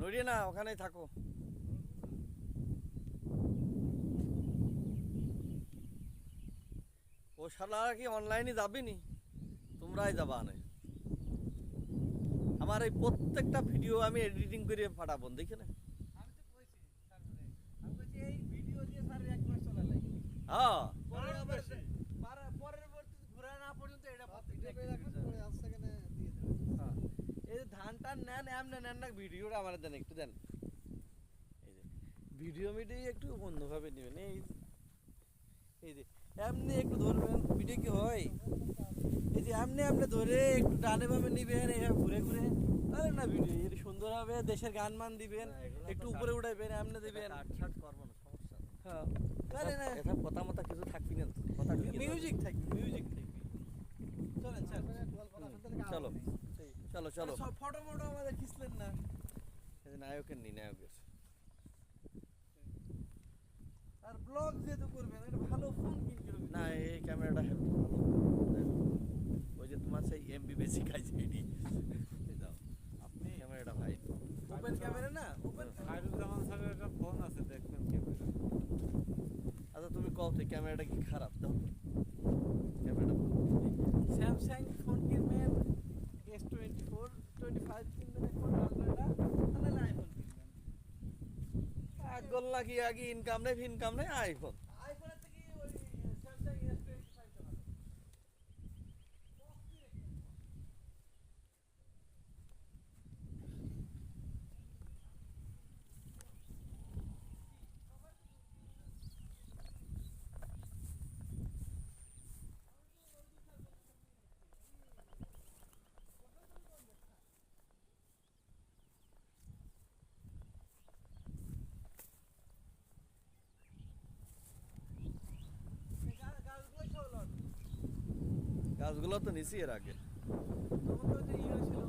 নড়িয়ে না, ওখানেই থাকো। ও শালা কি অনলাইনে যাবি নি? তোমরাই যাবা না। আমার এই প্রত্যেকটা ভিডিও আমি এডিটিং করে পাঠাবো, দেখে না? আমি তো কইছি স্যারে, আমি কইছি এই ভিডিও দিয়ে স্যার এক মাস চলা লাগে। হ্যাঁ, পরে আবার পরবর্তী ঘোরা না পর্যন্ত এটা পরে আসছে কেন দিয়ে দেবেন। হ্যাঁ। এই যে ধানটা নেন, এমনি নেন না, ভিডিওটা আমার দেন, একটু দেন। এই যে ভিডিও মিডিও একটু অন্যভাবে নেবেন। এই যে এমনি একটু ধরবেন, ভিডিও কি হয়? এই যে এমনি এমনি ধরে একটু ডানে বামে নিবেন, এইভাবে ঘুরে ঘুরে, তাহলে না ভিডিও এর সুন্দর হবে। দেশের গান মান দিবেন, একটু উপরে উঠাইবেন, এমনি দিবেন। কাট করবো না, সমস্যা নেই। হ্যাঁ, তাহলে না এটা কথা মতো কিছু থাকবি না তো, কথা মিউজিক থাকবে, মিউজিক থাকবে। চলেন স্যার, চলো চলো চলো। ফটো ফটো আমাদের খিচলেন না। এই যে নায়কের নি, নায়কের। আর ব্লগ যেহেতু করবেন একটা ভালো ফোন কিনতে হবে। না, এই ক্যামেরাটা ভালো। ওই যে তোমার সেই এমবি বেশি খাইছে এডি, এই দাও আপনি ক্যামেরাটা ভাই। ওপেন ক্যামেরা না, ওপেন খায়রুজ্জামান স্যারের একটা ফোন আছে, দেখবেন ক্যামেরা। আচ্ছা তুমি কও তো ক্যামেরাটা কি খারাপ? দাও তো ক্যামেরাটা ভালো। স্যামসাং ফোন কিনবেন, S24 25 কিনবেন এখন আলট্রাটা, তাহলে আইফোন কিনবেন। গোল্লা কি আগে ইনকাম নেই, ইনকাম নেই, আইফোন। আইফোনের থেকে ওই স্যামসাং S25 টা ভালো। গাছগুলো সব লট। গাছগুলো তো নিছি এর আগে। তখন তো যে ইয়ে ছিল